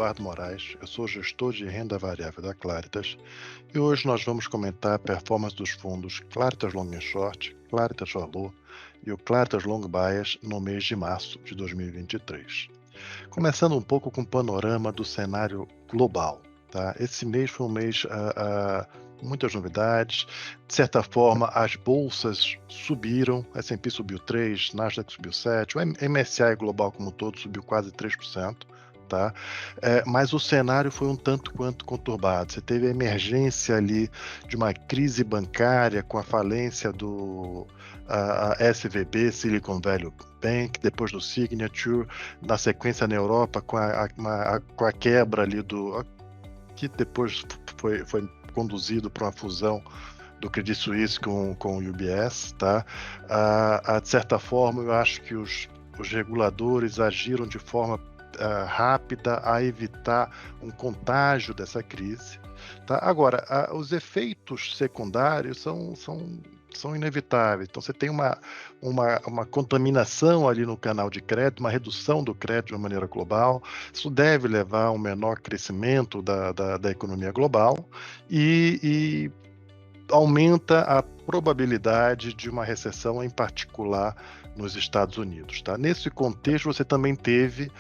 Eduardo Moraes, eu sou gestor de renda variável da Claritas e hoje nós vamos comentar a performance dos fundos Claritas Long and Short, Claritas Valor e o Claritas Long Bias no mês de março de 2023. Começando um pouco com o panorama do cenário global. Tá? Esse mês foi um mês com muitas novidades. De certa forma, as bolsas subiram, S&P subiu 3%, Nasdaq subiu 7%, o MSCI global como um todo subiu quase 3%. Tá? Mas o cenário foi um tanto quanto conturbado. Você teve a emergência ali de uma crise bancária com a falência do a SVB, Silicon Valley Bank, depois do Signature, na sequência na Europa com a quebra ali que depois foi conduzido para uma fusão do Credit Suisse com o UBS. Tá? De certa forma, eu acho que os reguladores agiram de forma rápida a evitar um contágio dessa crise. Tá? Agora, os efeitos secundários são inevitáveis. Então, você tem uma contaminação ali no canal de crédito, uma redução do crédito de uma maneira global. Isso deve levar a um menor crescimento da economia global e aumenta a probabilidade de uma recessão, em particular nos Estados Unidos. Tá? Nesse contexto, você também teve,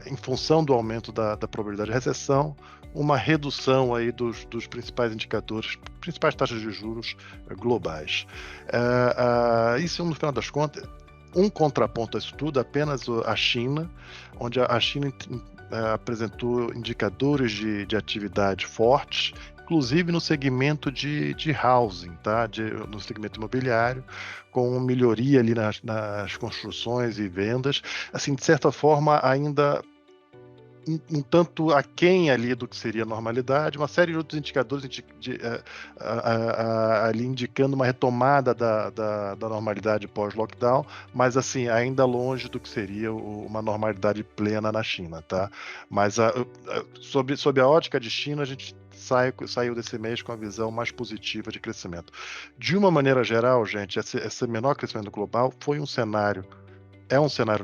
em função do aumento da probabilidade de recessão, uma redução aí dos principais indicadores, principais taxas de juros globais. Isso, no final das contas, um contraponto a isso tudo, apenas a China, onde a China apresentou indicadores de atividade fortes, inclusive no segmento de housing, tá? No segmento imobiliário, com melhoria ali nas construções e vendas, assim, de certa forma, ainda um tanto aquém ali do que seria a normalidade, uma série de outros indicadores ali indicando uma retomada da normalidade pós-lockdown, mas assim, ainda longe do que seria uma normalidade plena na China. Tá? Mas sob a ótica de China, a gente saiu desse mês com a visão mais positiva de crescimento. De uma maneira geral, gente, esse menor crescimento global foi um cenário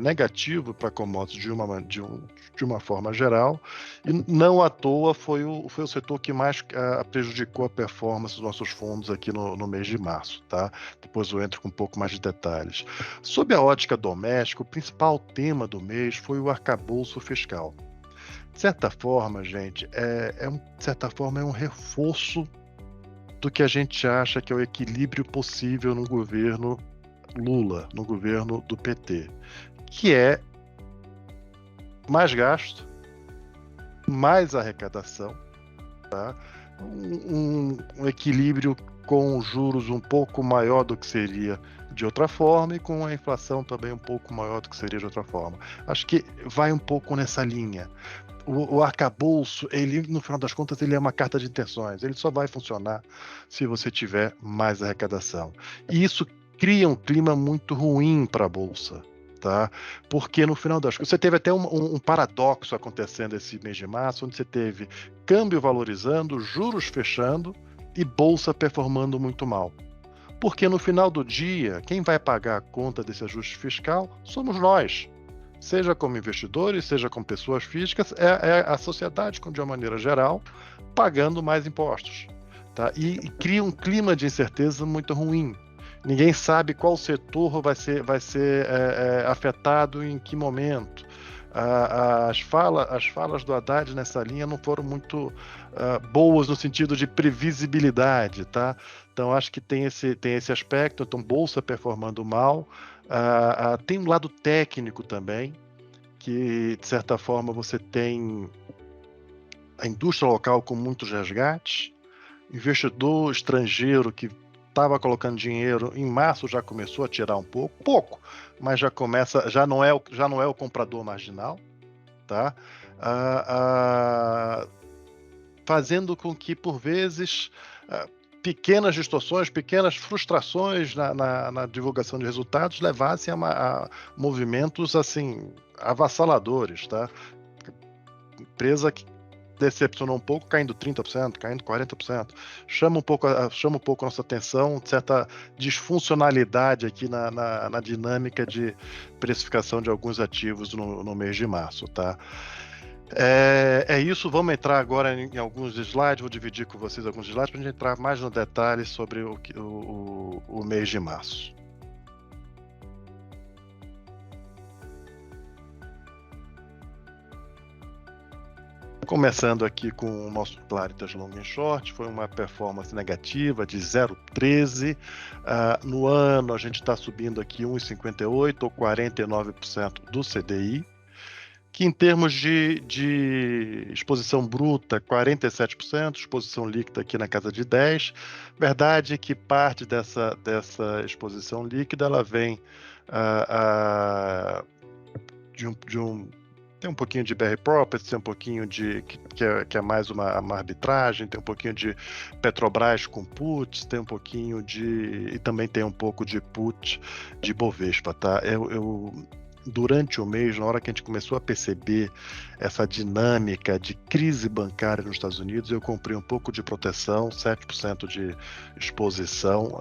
negativo para commodities de uma forma geral, e não à toa foi o setor que mais prejudicou a performance dos nossos fundos aqui no mês de março. Tá? Depois eu entro com um pouco mais de detalhes. Sob a ótica doméstica, o principal tema do mês foi o arcabouço fiscal. De certa forma, gente, é um reforço do que a gente acha que é o equilíbrio possível no governo Lula, no governo do PT, que é mais gasto, mais arrecadação, tá? Um equilíbrio com juros um pouco maior do que seria de outra forma e com a inflação também um pouco maior do que seria de outra forma. Acho que vai um pouco nessa linha. O arcabouço, ele, no final das contas, ele é uma carta de intenções. Ele só vai funcionar se você tiver mais arrecadação. E isso cria um clima muito ruim para a Bolsa. Tá? Porque no final das contas, você teve até um paradoxo acontecendo esse mês de março, onde você teve câmbio valorizando, juros fechando e Bolsa performando muito mal. Porque no final do dia, quem vai pagar a conta desse ajuste fiscal somos nós. Seja como investidores, seja como pessoas físicas, é a sociedade, de uma maneira geral, pagando mais impostos. Tá? E cria um clima de incerteza muito ruim. Ninguém sabe qual setor vai ser afetado em que momento. As falas do Haddad nessa linha não foram muito boas no sentido de previsibilidade. Tá? Então, acho que tem esse aspecto. Então, Bolsa performando mal. Tem um lado técnico também, que, de certa forma, você tem a indústria local com muitos resgates, investidor estrangeiro que estava colocando dinheiro em março já começou a tirar um pouco, mas já não é o comprador marginal, tá? Fazendo com que, por vezes, pequenas distorções, pequenas frustrações na divulgação de resultados levassem a movimentos assim avassaladores, tá? Empresa que decepcionou um pouco, caindo 30%, caindo 40%. Chama um pouco a nossa atenção, certa disfuncionalidade aqui na dinâmica de precificação de alguns ativos no mês de março. Tá? É isso, vamos entrar agora em alguns slides, vou dividir com vocês alguns slides para a gente entrar mais no detalhe sobre o mês de março. Começando aqui com o nosso Claritas Long and Short, foi uma performance negativa de 0,13. No ano, a gente está subindo aqui 1,58 ou 49% do CDI, que em termos de exposição bruta, 47%, exposição líquida aqui na casa de 10%. Verdade que parte dessa exposição líquida ela vem tem um pouquinho de BR Properties, tem um pouquinho de que é mais uma arbitragem, tem um pouquinho de Petrobras com puts, tem um pouquinho e também tem um pouco de put de Bovespa, tá? Durante o mês, na hora que a gente começou a perceber essa dinâmica de crise bancária nos Estados Unidos, eu comprei um pouco de proteção, 7% de exposição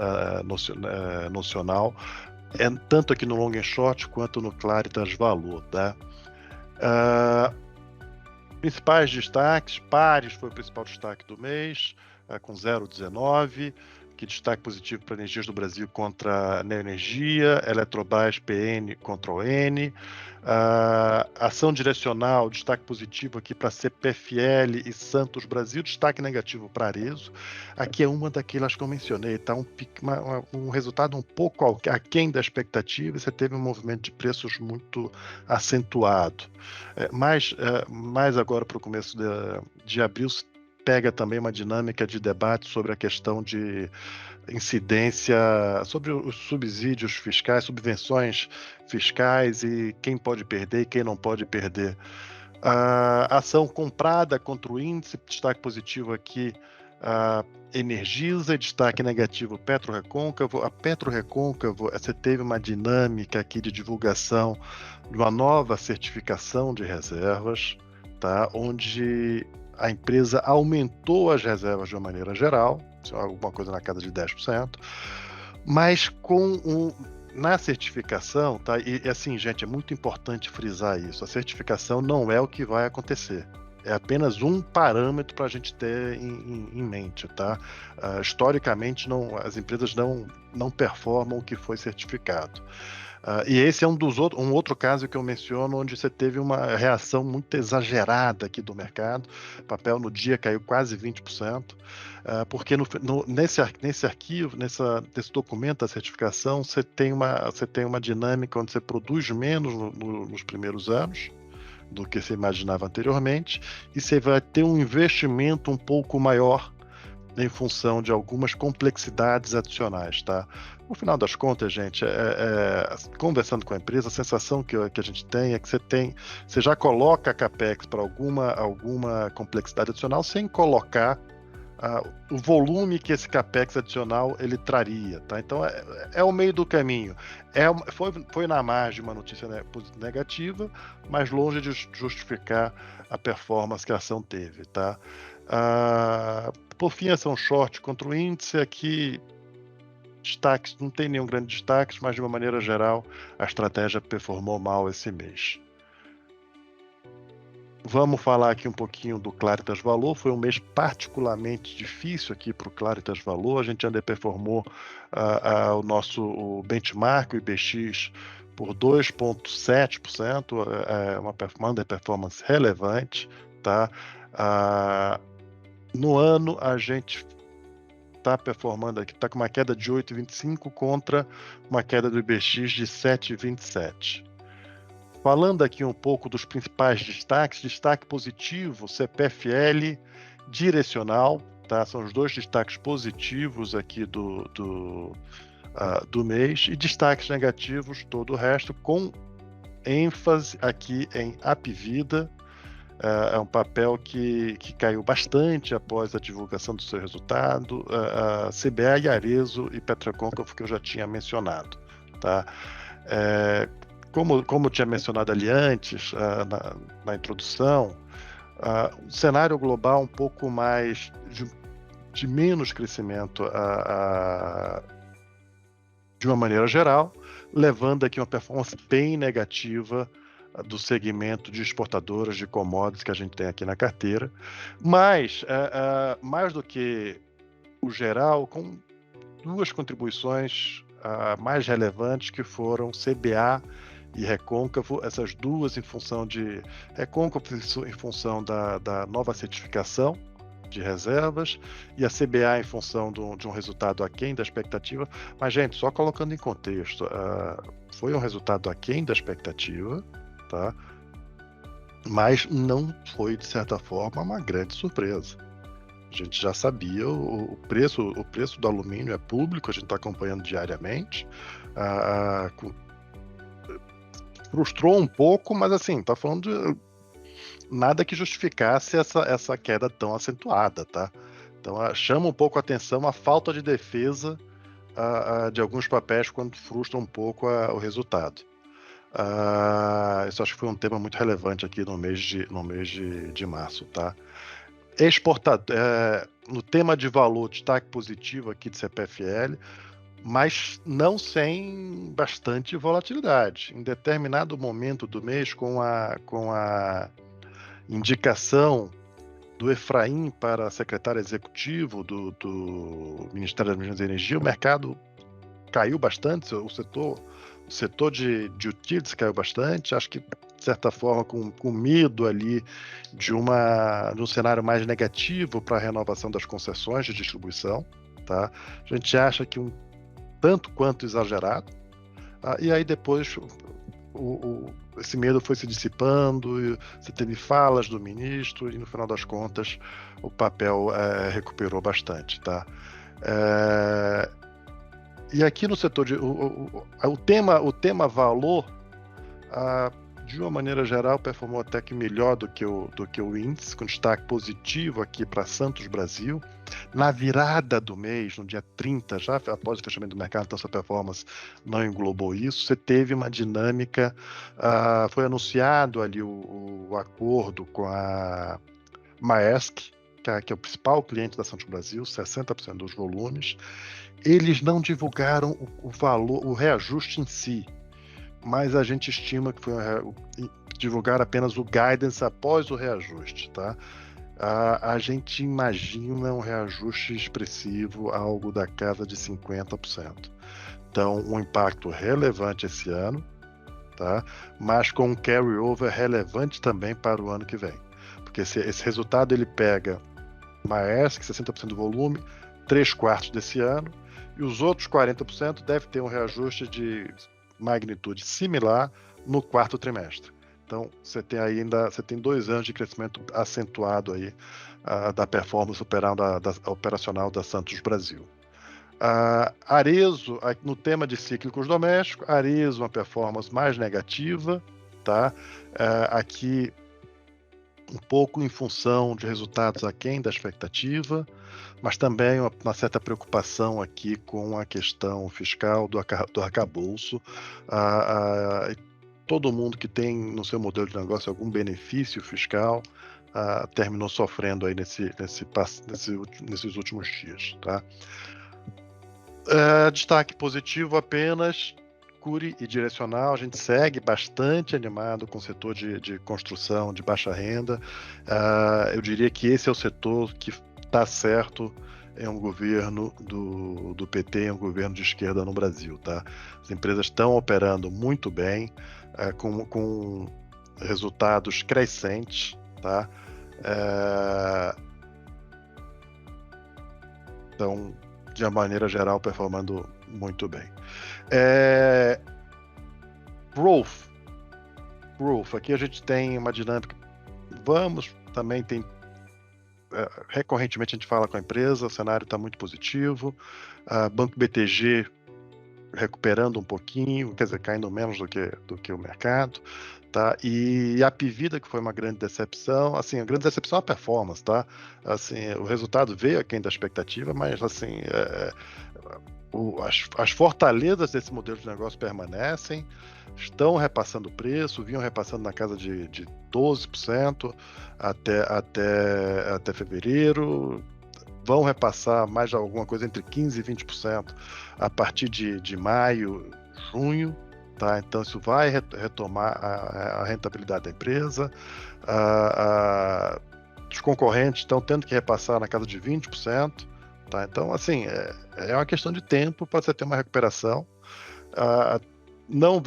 nocional, tanto aqui no Long and Short quanto no Claritas Valor, tá? Principais destaques, Pares foi o principal destaque do mês, com 0,19, que destaque positivo para Energias do Brasil contra a Neoenergia, Eletrobras PN contra o N, ação direcional, destaque positivo aqui para CPFL e Santos Brasil, destaque negativo para Arezzo. Aqui é uma daquelas que eu mencionei, tá? Um resultado um pouco aquém da expectativa, e você teve um movimento de preços muito acentuado. Mais agora para o começo de abril, pega também uma dinâmica de debate sobre a questão de incidência, sobre os subsídios fiscais, subvenções fiscais e quem pode perder e quem não pode perder. A ação comprada contra o índice, destaque positivo aqui, Energisa, destaque negativo PetroRecôncavo. A PetroRecôncavo, você teve uma dinâmica aqui de divulgação de uma nova certificação de reservas, tá? Onde a empresa aumentou as reservas de uma maneira geral, alguma coisa na casa de 10%, mas na certificação, tá? E assim, gente, é muito importante frisar isso, a certificação não é o que vai acontecer. É apenas um parâmetro para a gente ter em mente, tá? Historicamente, as empresas não performam o que foi certificado. E esse é um outro caso que eu menciono, onde você teve uma reação muito exagerada aqui do mercado. O papel no dia caiu quase 20%, porque nesse arquivo, nesse documento da certificação, você tem uma dinâmica onde você produz menos nos primeiros anos do que você imaginava anteriormente, e você vai ter um investimento um pouco maior em função de algumas complexidades adicionais, tá? No final das contas, gente, conversando com a empresa, a sensação que a gente tem é que você já coloca a CAPEX para alguma complexidade adicional sem colocar o volume que esse CAPEX adicional ele traria, tá? Então é o meio do caminho. Foi na margem uma notícia negativa, mas longe de justificar a performance que a ação teve, tá? Por fim, ação short contra o índice, aqui destaques, não tem nenhum grande destaque, mas de uma maneira geral a estratégia performou mal esse mês. Vamos falar aqui um pouquinho do Claritas Valor. Foi um mês particularmente difícil aqui para o Claritas Valor. A gente underperformou o nosso benchmark, o IBX, por 2,7%, uma underperformance relevante, tá? No ano, a gente está performando aqui, está com uma queda de 8,25 contra uma queda do IBX de 7,27. Falando aqui um pouco dos principais destaques, destaque positivo, CPFL direcional, tá? São os dois destaques positivos aqui do mês, e destaques negativos todo o resto, com ênfase aqui em Apvida. É um papel que caiu bastante após a divulgação do seu resultado, CBA, Arezzo e PetroRecôncavo, que eu já tinha mencionado, tá? Como eu tinha mencionado ali antes, na introdução, o cenário global um pouco mais de menos crescimento de uma maneira geral, levando aqui uma performance bem negativa do segmento de exportadoras de commodities que a gente tem aqui na carteira, mas mais do que o geral, com duas contribuições mais relevantes que foram CBA e Recôncavo, essas duas em função de Recôncavo em função da nova certificação de reservas e a CBA em função de um resultado aquém da expectativa. Mas, gente, só colocando em contexto, foi um resultado aquém da expectativa, tá? Mas não foi, de certa forma, uma grande surpresa. A gente já sabia, o preço do alumínio é público, a gente está acompanhando diariamente. Frustrou um pouco, mas assim, tá falando de nada que justificasse essa queda tão acentuada, tá? Então chama um pouco a atenção a falta de defesa de alguns papéis quando frustra um pouco o resultado. Isso acho que foi um tema muito relevante aqui no mês de março, tá? No tema de valor, destaque positivo aqui de CPFL, mas não sem bastante volatilidade. Em determinado momento do mês, com a indicação do Efraim para secretário executivo do Ministério das Minas e Energia, o mercado caiu bastante, o setor de utilities caiu bastante, acho que, de certa forma, com medo ali de um cenário mais negativo para a renovação das concessões de distribuição, tá? A gente acha que um tanto quanto exagerado, e aí depois esse medo foi se dissipando, e você teve falas do ministro, e no final das contas o papel recuperou bastante, tá? E aqui no setor o tema valor, de uma maneira geral, performou até que melhor do que o índice, com destaque positivo aqui para Santos Brasil. Na virada do mês, no dia 30, já após o fechamento do mercado, então essa performance não englobou isso. Você teve uma dinâmica, foi anunciado ali o acordo com a Maersk, que é o principal cliente da Santos Brasil, 60% dos volumes. Eles não divulgaram o valor, o reajuste em si, mas a gente estima que foi divulgar apenas o guidance após o reajuste, tá? A gente imagina um reajuste expressivo, algo da casa de 50%. Então, um impacto relevante esse ano, tá? Mas com um carry-over relevante também para o ano que vem. Porque esse resultado ele pega Maersk, 60% do volume, 3/4 desse ano, e os outros 40% deve ter um reajuste de magnitude similar no quarto trimestre. Então, você tem 2 anos de crescimento acentuado aí da performance operacional da Santos Brasil. Arezzo, no tema de cíclicos domésticos, Arezzo uma performance mais negativa, tá? Aqui um pouco em função de resultados aquém da expectativa, mas também uma certa preocupação aqui com a questão fiscal do arcabouço. Todo mundo que tem no seu modelo de negócio algum benefício fiscal terminou sofrendo aí nesses últimos dias, tá? Destaque positivo apenas, Cury e Direcional. A gente segue bastante animado com o setor de construção de baixa renda. Eu diria que esse é o setor que está certo em um governo do PT, em um governo de esquerda no Brasil, tá? As empresas estão operando muito bem, com resultados crescentes, tá? Então, de uma maneira geral, performando muito bem. Growth. Aqui a gente tem uma dinâmica. Recorrentemente a gente fala com a empresa, o cenário está muito positivo. Banco BTG recuperando um pouquinho, quer dizer, caindo menos do que o mercado, tá? E a Apivida, que foi uma grande decepção, assim, a grande decepção é a performance, tá? Assim, o resultado veio aquém da expectativa, mas assim, as fortalezas desse modelo de negócio permanecem, estão repassando o preço, vinham repassando na casa de 12% até fevereiro, vão repassar mais alguma coisa entre 15% e 20% a partir de maio, junho, tá? Então isso vai retomar a rentabilidade da empresa. Os concorrentes estão tendo que repassar na casa de 20%, tá? Então, assim, é uma questão de tempo para você ter uma recuperação. Não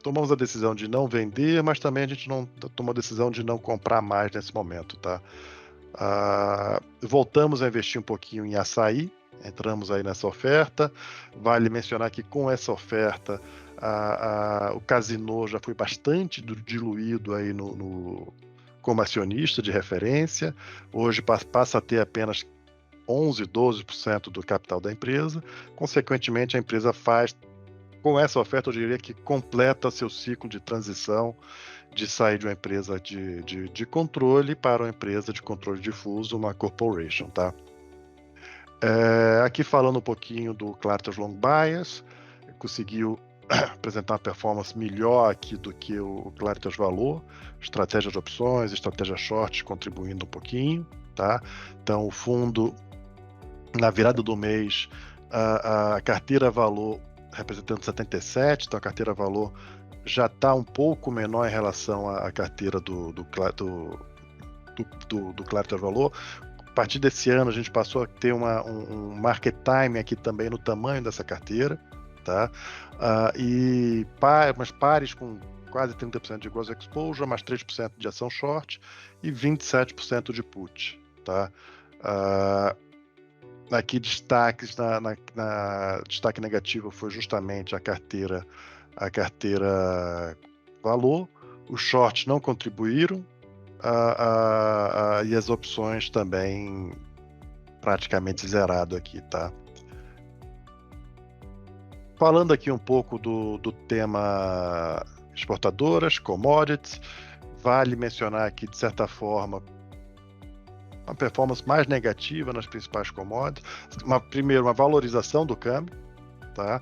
tomamos a decisão de não vender, mas também a gente não tomou a decisão de não comprar mais nesse momento, tá? Voltamos a investir um pouquinho em açaí, entramos aí nessa oferta. Vale mencionar que com essa oferta o Casino já foi bastante diluído aí como acionista de referência. Hoje passa a ter apenas 11, 12% do capital da empresa. Consequentemente, a empresa faz, com essa oferta, eu diria que completa seu ciclo de transição, de sair de uma empresa de controle para uma empresa de controle difuso, uma corporation, tá? Aqui falando um pouquinho do Clartos Long Bias, conseguiu apresentar uma performance melhor aqui do que o Clartos Valor, estratégia de opções, estratégia short contribuindo um pouquinho, tá? Então o fundo, na virada do mês, a carteira valor representando 77, então a carteira valor já está um pouco menor em relação à carteira do Clartos Valor. A partir desse ano a gente passou a ter um market time aqui também no tamanho dessa carteira, tá? Mas pares com quase 30% de gross exposure, mais 3% de ação short e 27% de put, tá? Aqui destaques destaque negativo foi justamente a carteira valor. Os shorts não contribuíram, e as opções também praticamente zerado aqui, tá? Falando aqui um pouco do tema exportadoras, commodities, vale mencionar aqui, de certa forma, uma performance mais negativa nas principais commodities. Primeiro, uma valorização do câmbio, tá?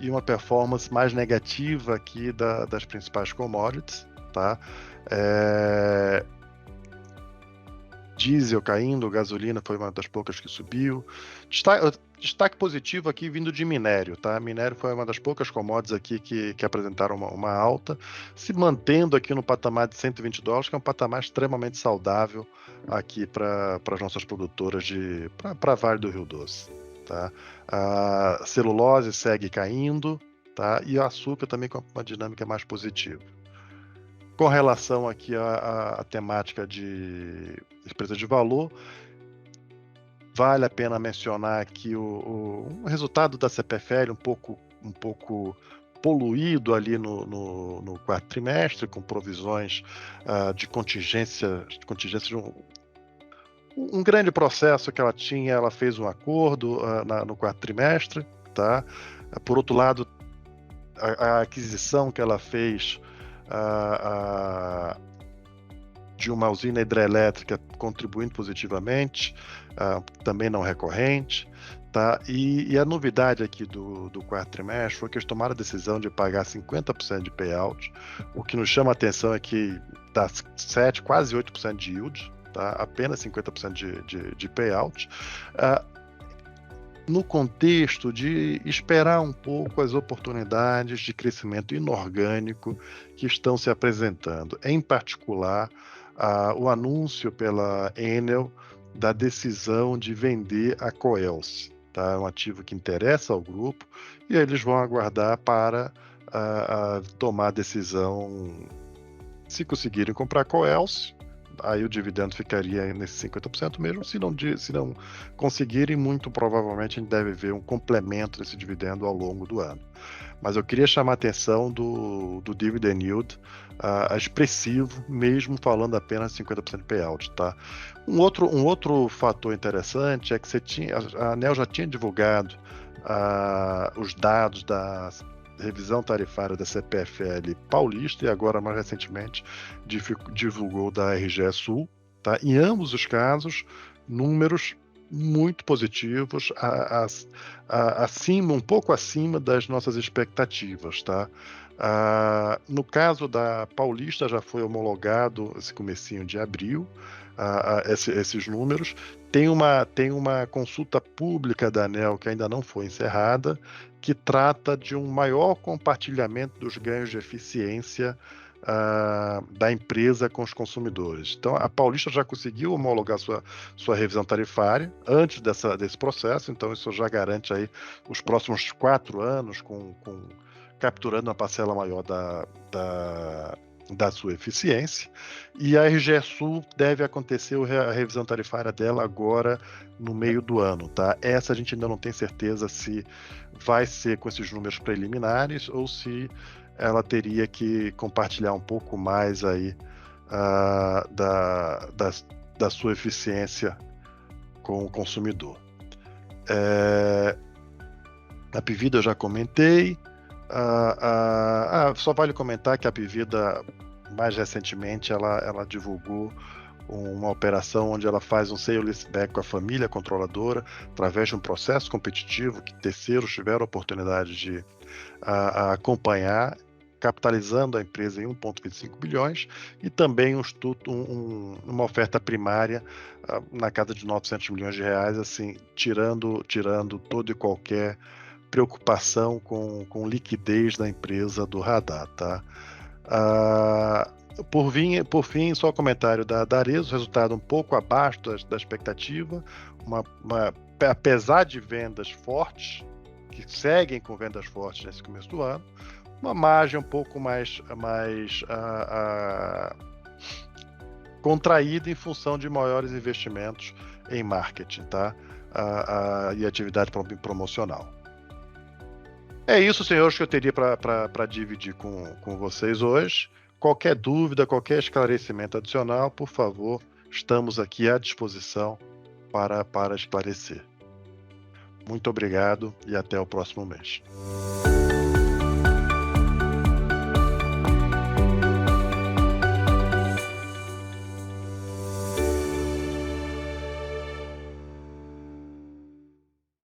E uma performance mais negativa aqui das principais commodities, tá? Diesel caindo, gasolina foi uma das poucas que subiu. Destaque positivo aqui vindo de minério, tá? Minério foi uma das poucas commodities aqui que apresentaram uma alta, se mantendo aqui no patamar de $120, que é um patamar extremamente saudável aqui para as nossas produtoras para Vale do Rio Doce, tá? A celulose segue caindo, tá? E o açúcar também com uma dinâmica mais positiva. Com relação aqui à temática de empresa de valor, vale a pena mencionar aqui o resultado da CPFL um pouco poluído ali no quarto trimestre, com provisões de contingência de um grande processo que ela tinha. Ela fez um acordo no quarto trimestre, tá? Por outro lado, a aquisição que ela fez de uma usina hidrelétrica contribuindo positivamente, também não recorrente, tá? E a novidade aqui do quarto trimestre foi que eles tomaram a decisão de pagar 50% de payout. O que nos chama a atenção é que dá 7, quase 8% de yield, tá? Apenas 50% de payout. No contexto de esperar um pouco as oportunidades de crescimento inorgânico que estão se apresentando, em particular o anúncio pela Enel da decisão de vender a Coelce, tá? É um ativo que interessa ao grupo e aí eles vão aguardar para tomar a decisão. Se conseguirem comprar a Coelce, aí o dividendo ficaria nesse 50% mesmo. Se não conseguirem, muito provavelmente a gente deve ver um complemento desse dividendo ao longo do ano. Mas eu queria chamar a atenção do dividend yield expressivo, mesmo falando apenas 50% de payout, tá? Um outro fator interessante é que a ANEEL já tinha divulgado os dados da revisão tarifária da CPFL Paulista e agora, mais recentemente, divulgou da RGE Sul, tá? Em ambos os casos, números muito positivos, um pouco acima das nossas expectativas, tá? No caso da Paulista, já foi homologado esse comecinho de abril, esses números. Tem uma consulta pública da ANEEL que ainda não foi encerrada, que trata de um maior compartilhamento dos ganhos de eficiência da empresa com os consumidores. Então, a Paulista já conseguiu homologar sua revisão tarifária antes desse processo, então isso já garante aí os próximos 4 anos capturando uma parcela maior da sua eficiência. E a RGE Sul deve acontecer a revisão tarifária dela agora no meio do ano, tá? Essa a gente ainda não tem certeza se vai ser com esses números preliminares ou se ela teria que compartilhar um pouco mais aí da sua eficiência com o consumidor. A Pvida eu já comentei. Só vale comentar que a Pvida, mais recentemente, ela divulgou uma operação onde ela faz um sale leaseback com a família controladora, através de um processo competitivo que terceiros tiveram a oportunidade de acompanhar, capitalizando a empresa em 1,25 bilhões e também uma oferta primária na casa de 900 milhões de reais, assim, tirando todo e qualquer preocupação com liquidez da empresa do radar, tá? Por fim, só o comentário da Arezzo, resultado um pouco abaixo da expectativa, apesar de vendas fortes, que seguem com vendas fortes nesse começo do ano, uma margem um pouco mais contraída em função de maiores investimentos em marketing, tá? E atividade promocional. É isso, senhores, que eu teria para dividir com vocês hoje. Qualquer dúvida, qualquer esclarecimento adicional, por favor, estamos aqui à disposição para esclarecer. Muito obrigado e até o próximo mês.